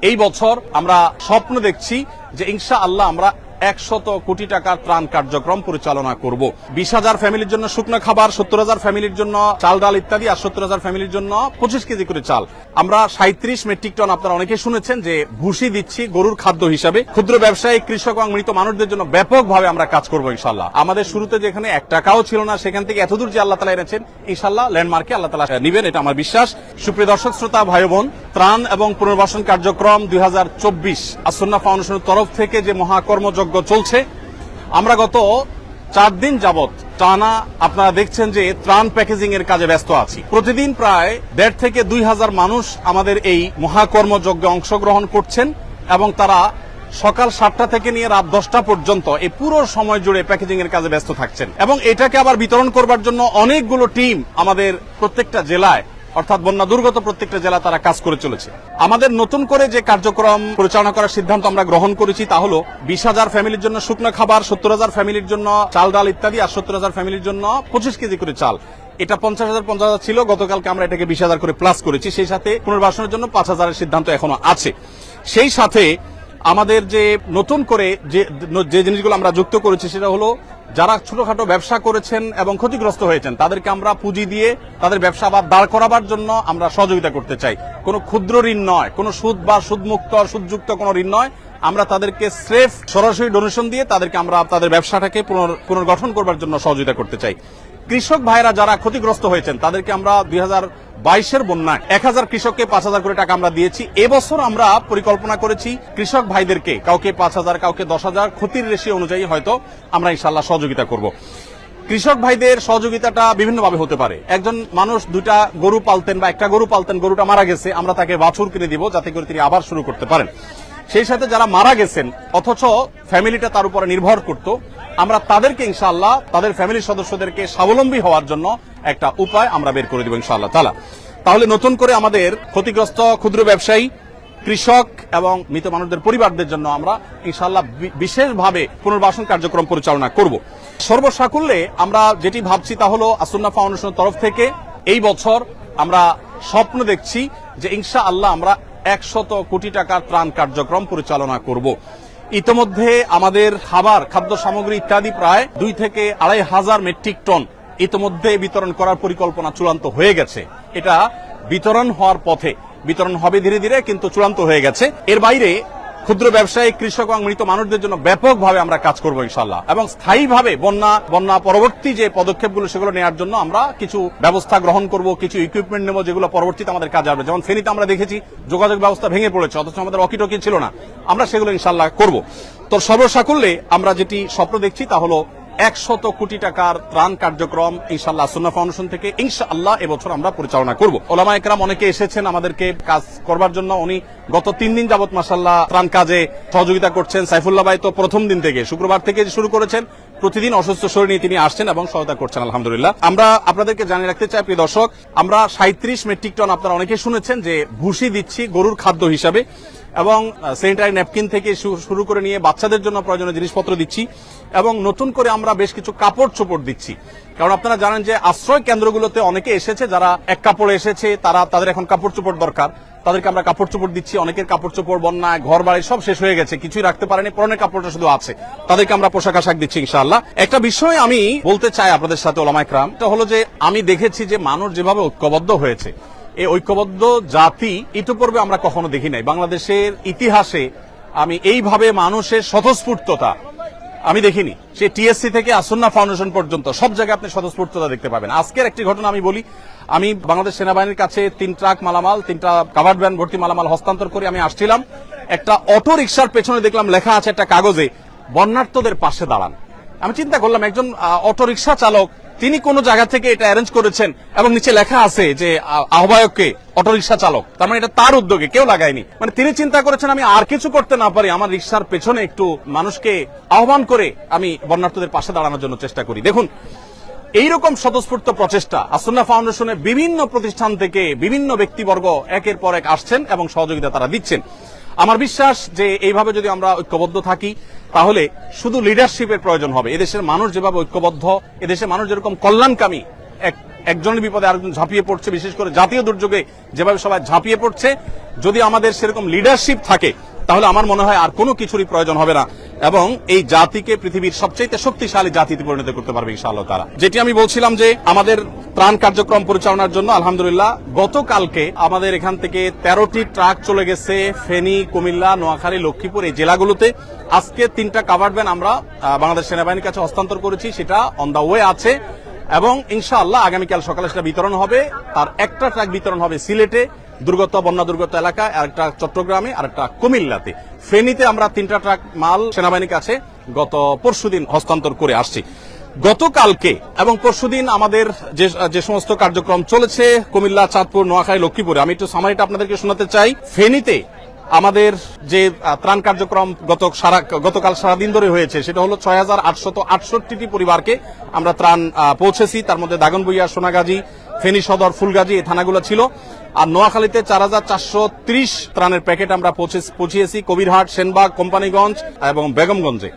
এই বছর আমরা স্বপ্ন দেখছি যে ইনশাআল্লাহ আমরা 100 কোটি টাকার ত্রাণ কার্যক্রম পরিচালনা করব। 20,000 ফ্যামিলির জন্য শুকনো খাবার, 70,000 ফ্যামিলির জন্য চাল ডাল ইত্যাদি, আর 70,000 ফ্যামিলির জন্য 25 কেজি করে চাল। আমরা 37 মেট্রিক টন, আপনারা অনেকে শুনেছেন যে ভুসি দিচ্ছি গরুর খাদ্য হিসাবে। ক্ষুদ্র ব্যবসায়ী, কৃষক এবং মৃত মানুষদের জন্য ব্যাপকভাবে আমরা কাজ করব ইনশাআল্লাহ। আমাদের শুরুতে যেখানে 1 টাকাও ছিল না, সেখান থেকে এতদূর যে আল্লাহ তাআলা এনেছেন, ইনশাআল্লাহ ল্যান্ডমার্কে আল্লাহ তাআলা নিবেন, এটা আমার বিশ্বাস। সুপ্রিয় দর্শক শ্রোতা ভাই বোন, ত্রাণ এবং পুনর্বাসন কার্যক্রম 2024 আসুন্নাহ ফাউন্ডেশনের তরফ থেকে যে মহাকর্মযজ্ঞ চলছে, আমরা গত 4 দিন যাবত টানা আপনারা দেখছেন যে ত্রাণ প্যাকেজিং এর কাজে ব্যস্ত আছি। প্রতিদিন প্রায় 1,500 থেকে 2,000 মানুষ আমাদের এই মহাকর্মযজ্ঞে অংশগ্রহণ করছেন এবং তারা সকাল 7টা থেকে নিয়ে রাত 10টা পর্যন্ত এই পুরো সময় জুড়ে প্যাকেজিং এর কাজে ব্যস্ত থাকছেন এবং এটাকে আবার বিতরণ করবার জন্য অনেকগুলো টিম আমাদের প্রত্যেকটা জেলায়, অর্থাৎ বন্যা দুর্গত প্রত্যেকটা জেলা তারা কাজ করে চলেছে। আমাদের নতুন করে যে কার্যক্রম পরিচালনা করার সিদ্ধান্ত আমরা গ্রহণ করেছি তা হলো 20,000 ফ্যামিলির জন্য শুকনো খাবার, 70,000 ফ্যামিলির জন্য চাল ডাল ইত্যাদি, আর 70,000 ফ্যামিলির জন্য 25 কেজি করে চাল। এটা 50,000 ছিল, গতকালকে আমরা এটাকে 20,000 করে প্লাস করেছি। সেই সাথে পুনর্বাসনের জন্য 5,000-এর সিদ্ধান্ত এখনো আছে। সেই সাথে আমাদের যে নতুন করে যে জিনিসগুলো আমরা যুক্ত করেছি সেটা হলো যারা ছোটখাটো ব্যবসা করেছেন এবং ক্ষতিগ্রস্ত হয়েছেন তাদেরকে আমরা পুঁজি দিয়ে তাদের ব্যবসা আবার দাঁড় করাবার জন্য আমরা সহযোগিতা করতে চাই। কোনো ক্ষুদ্র ঋণ নয়, কোনো সুদ বা সুদমুক্ত সুদযুক্ত কোনো ঋণ নয়। আমরা তাদেরকে স্রেফ সরাসরি ডোনেশন দিয়ে তাদেরকে আমরা তাদের ব্যবসাটাকে পুনর্গঠন করবার জন্য সহযোগিতা করতে চাই। কৃষক ভাইরা যারা ক্ষতিগ্রস্ত হয়েছেন তাদেরকে আমরা 2022-এর বন্যায় 1,000 কৃষককে 5,000 করে টাকা আমরা দিয়েছি। এবছর আমরা পরিকল্পনা করেছি কৃষক ভাইদেরকে কাউকে 5,000, কাউকে 10,000, ক্ষতির রেশিও অনুযায়ী হয়তো আমরা ইনশাআল্লাহ সহযোগিতা করব। কৃষক ভাইদের সহযোগিতাটা বিভিন্নভাবে হতে পারে। একজন মানুষ 2টা গরু পালতেন বা 1টা গরু পালতেন, গরুটা মারা গেছে, আমরা তাকে বাছুর কিনে দিব যাতে করে তিনি আবার শুরু করতে পারেন। সেই সাথে যারা মারা গেছেন অথচ ফ্যামিলিটা তার উপরে নির্ভর করত, আমরা তাদেরকে ইনশাআল্লাহ তাদের ফ্যামিলির সদস্যদেরকে স্বাবলম্বী হওয়ার জন্য একটা উপায় আমরা বের করে দেব ইনশাআল্লাহ তাআলা। তাহলে নতুন করে আমাদের ক্ষতিগ্রস্ত ক্ষুদ্র ব্যবসায়ী, কৃষক এবং মৃত মানুষদের পরিবারদের জন্য আমরা ইনশাআল্লাহ বিশেষভাবে পুনর্বাসন কার্যক্রম পরিচালনা করব। সর্বসাকুল্যে আমরা যেটি ভাবছি তা হলো আসুন্নাহ ফাউন্ডেশনের তরফ থেকে এই বছর আমরা স্বপ্ন দেখছি যে ইনশাআল্লাহ আমরা 100 কোটি টাকার ত্রাণ কার্যক্রম পরিচালনা করব। ইতোমধ্যে আমাদের খাদ্য সামগ্রী ইত্যাদি প্রায় 2 থেকে 2,500 মেট্রিক টন ইতোমধ্যে বিতরণ করার পরিকল্পনা চূড়ান্ত হয়ে গেছে। এটা বিতরণ হওয়ার পথে, বিতরণ হবে ধীরে ধীরে, কিন্তু চূড়ান্ত হয়ে গেছে। এর বাইরে ক্ষুদ্র ব্যবসায়ী, কৃষক এবং মৃত মানুষদের জন্য ব্যাপকভাবে আমরা কাজ করব ইনশাআল্লাহ এবং স্থায়ীভাবে বন্যা পরবর্তী যে পদক্ষেপগুলো সেগুলো নেওয়ার জন্য আমরা কিছু ব্যবস্থা গ্রহণ করব, কিছু ইকুইপমেন্ট নেব যেগুলো পরবর্তীতে আমাদের কাজে আসবে। যেমন ফেনীতে আমরা দেখেছি যোগাযোগ ব্যবস্থা ভেঙে পড়েছে, অথচ আমাদের ওয়াকিটকি ছিল না, আমরা সেগুলো ইনশাআল্লাহ করব। তো সর্বসাকুল্যে আমরা যেটি স্বপ্ন দেখছি তা হলো 100 কোটি টাকার ত্রাণ কার্যক্রম ইনশাআল্লাহ আসুন্নাহ ফাউন্ডেশন থেকে ইনশাআল্লাহ এবছর আমরা পরিচালনা করব। ওলামা একরাম অনেকে এসেছেন আমাদেরকে কাজ করবার জন্য। উনি গত 3 দিন যাবত মাশাআল্লাহ ত্রাণ কাজে সহযোগিতা করছেন। সাইফুল্লাহ ভাই তো প্রথম দিন থেকে, শুক্রবার থেকে শুরু করেছেন, প্রতিদিন অসুস্থ শরীর নিয়ে তিনি আসছেন এবং সহায়তা করছেন আলহামদুলিল্লাহ। আমরা আপনাদেরকে জানিয়ে রাখতে চাই প্রিয় দর্শক, আমরা 37 মেট্রিক টন, আপনারা অনেকে শুনেছেন যে ভুসি দিচ্ছি গরুর খাদ্য হিসাবে এবং স্যানিটারি ন্যাপকিন থেকে শুরু করে নিয়ে বাচ্চাদের জন্য প্রয়োজনীয় জিনিসপত্র দিচ্ছি এবং নতুন করে আমরা বেশ কিছু কাপড় চোপড় দিচ্ছি। কারণ আপনারা জানেন যে আশ্রয় কেন্দ্রগুলোতে অনেকে এসেছে যারা এক কাপড়ে এসেছে, তাদের এখন কাপড় চোপড় দরকার, তাদেরকে আমরা কাপড় চোপড় দিচ্ছি। অনেকের কাপড় চোপড় বন্যায় ঘর বাড়ি সব শেষ হয়ে গেছে, কিছুই রাখতে পারেনি, পরনের কাপড়টা শুধু আছে, তাদেরকে আমরা পোশাক আশাক দিচ্ছি ইনশাআল্লাহ। একটা বিষয় আমি বলতে চাই আপনাদের সাথে ওলামা একরাম, এটা হলো যে আমি দেখেছি যে মানুষ যেভাবে ঐক্যবদ্ধ হয়েছে, এই ঐক্যবদ্ধ জাতি ইতিপূর্বে আমরা কখনো দেখি নাই। বাংলাদেশের ইতিহাসে আমি এইভাবে মানুষের স্বতঃস্ফূর্ততা আমি দেখিনি। সে টিএসসি থেকে আসুন্নাহ ফাউন্ডেশন পর্যন্ত সব জায়গায় আপনি স্বতঃস্ফূর্ততা দেখতে পাবেন। আজকের একটি ঘটনা আমি বলি। আমি বাংলাদেশ সেনাবাহিনীর কাছে 3 ট্রাক মালামাল, 3টা কাভার্ড ভ্যান ভর্তি মালামাল হস্তান্তর করে আমি আসছিলাম। একটা অটো রিকশার পেছনে দেখলাম লেখা আছে একটা কাগজে, বন্যার্তদের পাশে দাঁড়ান। আমি চিন্তা করলাম একজন অটো রিকশা চালক তিনি কোন জায়গা থেকে এটা অ্যারেঞ্জ করেছেন এবং নিচে লেখা আছে যে আহ্বায়ককে অটোরিকশা চালক, তার মানে এটা তার উদ্যোগে, কেউ লাগায়নি। মানে তিনি চিন্তা করেছেন আমি আর কিছু করতে না পারি, আমার রিকশার পেছনে একটু মানুষকে আহ্বান করে আমি বন্যার্তদের পাশে দাঁড়ানোর জন্য চেষ্টা করি। দেখুন, এইরকম স্বতঃস্ফূর্ত প্রচেষ্টা আসুন্নাহ ফাউন্ডেশনের বিভিন্ন প্রতিষ্ঠান থেকে বিভিন্ন ব্যক্তিবর্গ একের পর এক আসছেন এবং সহযোগিতা তারা দিচ্ছেন। আমার বিশ্বাস যে এইভাবে যদি আমরা ঐক্যবদ্ধ থাকি তাহলে শুধু লিডারশিপের প্রয়োজন হবে। এদেশের মানুষ যেভাবে ঐক্যবদ্ধ, এদেশের মানুষ যেরকম কল্যাণকামী একজনের বিপদে আরেকজন ঝাঁপিয়ে পড়ছে, বিশেষ করে জাতীয় দুর্যোগে যেভাবে সবাই ঝাঁপিয়ে পড়ছে, যদি আমাদের সেরকম লিডারশিপ থাকে তাহলে আমার মনে হয় আর কোনো কিছুরই প্রয়োজন হবে না এবং এই জাতিকে পৃথিবীর সবচেয়ে শক্তিশালী জাতিতে পরিণত করতে পারবে ইনশাআল্লাহ তাআলা। যেটি আমি বলছিলাম যে আমাদের ত্রাণ কার্যক্রম পরিচালনার জন্য আলহামদুলিল্লাহ গতকালকে আমাদের এখান থেকে 13টি ট্রাক চলে গেছে ফেনী, কুমিল্লা, নোয়াখালী, লক্ষ্মীপুর এই জেলাগুলোতে। আজকে 3টা কাভার্ড ভ্যান আমরা বাংলাদেশ সেনাবাহিনীর কাছে হস্তান্তর করেছি, সেটা অন দা ওয়ে আছে এবং ইনশাআল্লাহ আগামীকাল সকালে সেটা বিতরণ হবে। তার একটা ট্রাক বিতরণ হবে সিলেটে বন্যা দুর্গত এলাকায়, আরেকটা চট্টগ্রামে, আরেকটা কুমিল্লাতে। ফেনীতে আমরা 3টা ট্রাক মাল সেনাবাহিনীর কাছে গত পরশুদিন হস্তান্তর করে আসছি। গতকালকে এবং পরশুদিন আমাদের যে সমস্ত কার্যক্রম চলেছে কুমিল্লা, চাঁদপুর, নোয়াখালী, লক্ষ্মীপুরে, আমি একটু সামারিটা আপনাদেরকে শোনাতে চাই। ফেনীতে আমাদের যে ত্রাণ কার্যক্রম গতকাল সারাদিন ধরে হয়েছে সেটা হলো 6868টি পরিবারকে আমরা ত্রাণ পৌঁছেছি। তার মধ্যে দাগনভূঞা, সোনাগাজী, ফেনী সদর, ফুলগাজী এই থানাগুলো ছিল। আর নোয়াখালীতে 4430 ত্রাণের প্যাকেট আমরা পৌঁছিয়েছি কবিরহাট, সেনবাগ, কোম্পানিগঞ্জ এবং বেগমগঞ্জে।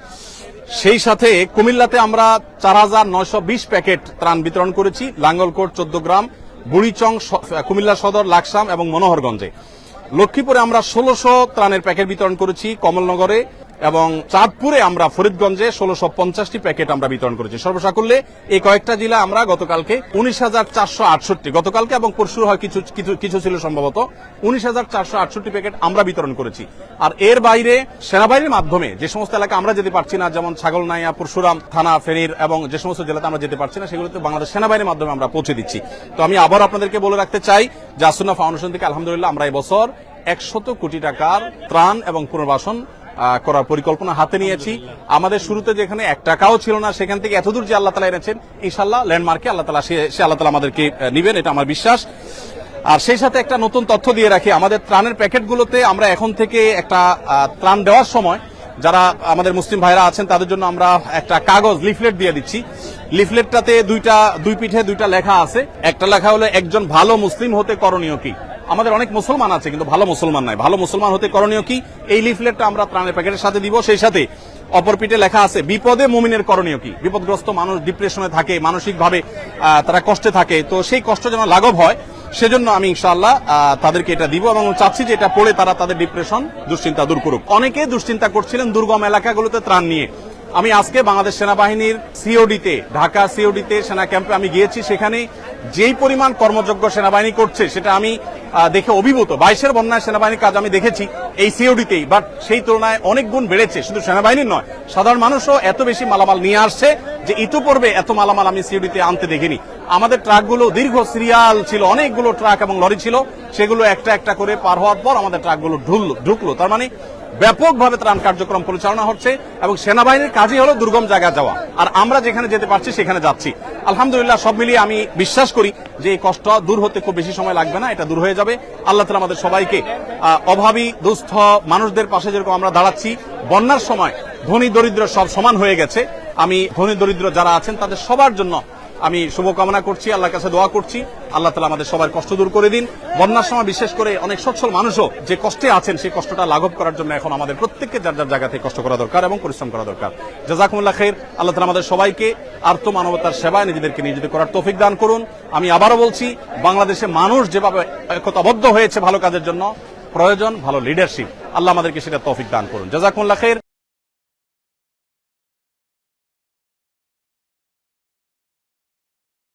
সেই সাথে কুমিল্লাতে আমরা 4920 প্যাকেট ত্রাণ বিতরণ করেছি লাঙ্গলকোট, 14 গ্রাম, বুড়িচং, কুমিল্লা সদর, লাকসাম এবং মনোহরগঞ্জে। লক্ষ্মীপুরে আমরা 1600 ত্রাণের প্যাকেট বিতরণ করেছি কমলনগরে এবং চাঁদপুরে আমরা ফরিদগঞ্জে 1650টি প্যাকেট আমরা বিতরণ করেছি। সর্বসাকুল্যে এই কয়েকটা জেলা আমরা গতকালকে 19,468 গতকালকে এবং পরশু হয় কিছু ছিল সম্ভবত 19,468 প্যাকেট আমরা বিতরণ করেছি। আর এর বাইরে সেনাবাহিনীর মাধ্যমে যে সমস্ত এলাকা আমরা যেতে পারছি না, যেমন ছাগলনাইয়া, পরশুরাম থানা, ফেনীর এবং যে সমস্ত জেলাতে আমরা যেতে পারছি না, সেগুলোতে বাংলাদেশ সেনাবাহিনীর মাধ্যমে আমরা পৌঁছে দিচ্ছি। তো আমি আবার আপনাদেরকে বলে রাখতে চাই যে আসুন্নাহ ফাউন্ডেশন থেকে আলহামদুলিল্লাহ আমরা এবছর 100 কোটি টাকার ত্রাণ এবং পুনর্বাসন করার পরিকল্পনা হাতে নিয়েছি। আমাদের শুরুতে যেখানে 1 টাকাও ছিল না সেখান থেকে এতদূর যে আল্লাহ তাআলা এনেছেন, ইনশাআল্লাহ ল্যান্ডমার্কে আল্লাহ তাআলা আমাদেরকে নিবেন, এটা আমার বিশ্বাস। আর সেই সাথে একটা নতুন তথ্য দিয়ে রাখি, আমাদের ত্রাণের প্যাকেটগুলোতে আমরা এখন থেকে একটা ত্রাণ দেওয়ার সময় যারা আমাদের মুসলিম ভাইরা আছেন তাদের জন্য আমরা একটা কাগজ লিফলেট দিয়ে দিচ্ছি। লিফলেটটাতে দুই পিঠে 2টা লেখা আছে। একটা লেখা হলো একজন ভালো মুসলিম হতে করণীয় কি। আমাদের অনেক মুসলমান আছে কিন্তু ভালো মুসলমান নাই। ভালো মুসলমান হতে করণীয় কি, এই লিফলেটটা আমরা ত্রাণের প্যাকেটের সাথে দিব। সেই সাথে অপর পিঠে লেখা আছে বিপদে মুমিনের করণীয় কি। বিপদগ্রস্ত মানুষ ডিপ্রেশনে থাকে, মানসিকভাবে তারা কষ্টে থাকে, তো সেই কষ্ট যেন লাঘব হয় সেজন্য আমি ইনশাআল্লাহ তাদেরকে এটা দিব এবং চাচ্ছি যে এটা পড়ে তারা তাদের ডিপ্রেশন, দুশ্চিন্তা দূর করুক। অনেকে দুশ্চিন্তা করছিলেন দুর্গম এলাকাগুলোতে ত্রাণ নিয়ে। আমি আজকে বাংলাদেশ সেনাবাহিনীর সিওডিতে, ঢাকা সিওডিতে সেনা ক্যাম্পে আমি গিয়েছি। সেখানে যেই পরিমাণ কর্মযোগ্য সেনাবাহিনী করছে সেটা আমি দেখে অভিভূত। 22-এর বন্যায় সেনাবাহিনীর কাজ আমি দেখেছি এই সিওডিতেই, বাট সেই তুলনায় অনেক গুণ বেড়েছে। শুধু সেনাবাহিনীর নয়, সাধারণ মানুষও এত বেশি মালামাল নিয়ে আসছে যে ইতিপূর্বে এত মালামাল আমি সিওডিতে আনতে দেখিনি। আমাদের ট্রাকগুলো দীর্ঘ সিরিয়াল ছিল, অনেকগুলো ট্রাক এবং লরি ছিল, সেগুলো একটা একটা করে পার হওয়ার পর আমাদের ট্রাকগুলো ঢুকলো। তার মানে ব্যাপকভাবে ত্রাণ কার্যক্রম পরিচালনা হচ্ছে এবং সেনাবাহিনীর কাজই হলো দুর্গম জায়গায় যাওয়া, আর আমরা যেখানে যেতে পারছি সেখানে যাচ্ছি। আলহামদুলিল্লাহ সব মিলিয়ে আমি বিশ্বাস করি যে এই কষ্ট দূর হতে খুব বেশি সময় লাগবে না, এটা দূর হয়ে যাবে। আল্লাহ তাআলা আমাদের সবাইকে অভাবী দুস্থ মানুষদের পাশে যেরকম আমরা দাঁড়াচ্ছি, বন্যার সময় ধনী দরিদ্র সব সমান হয়ে গেছে। আমি ধনী দরিদ্র যারা আছেন তাদের সবার জন্য আমি শুভকামনা করছি, আল্লাহর কাছে দোয়া করছি আল্লাহ তাআলা আমাদের সবার কষ্ট দূর করে দিন। বন্যার সময় বিশেষ করে অনেক সচ্ছল মানুষও যে কষ্টে আছেন সেই কষ্টটা লাঘব করার জন্য এখন আমাদের প্রত্যেককে যার যার জায়গা থেকে কষ্ট করা দরকার এবং পরিশ্রম করা দরকার। জাযাকুমুল্লাহ খাইর। আল্লাহ তাআলা আমাদের সবাইকে আর্ত মানবতার সেবায় নিজেদেরকে নিয়োজিত করার তৌফিক দান করুন। আমি আবারও বলছি, বাংলাদেশে মানুষ যেভাবে একতাবদ্ধ হয়েছে ভালো কাজের জন্য, প্রয়োজন ভালো লিডারশিপ। আল্লাহ আমাদেরকে সেটা তৌফিক দান করুন। জাযাকুমুল্লাহ খাইর।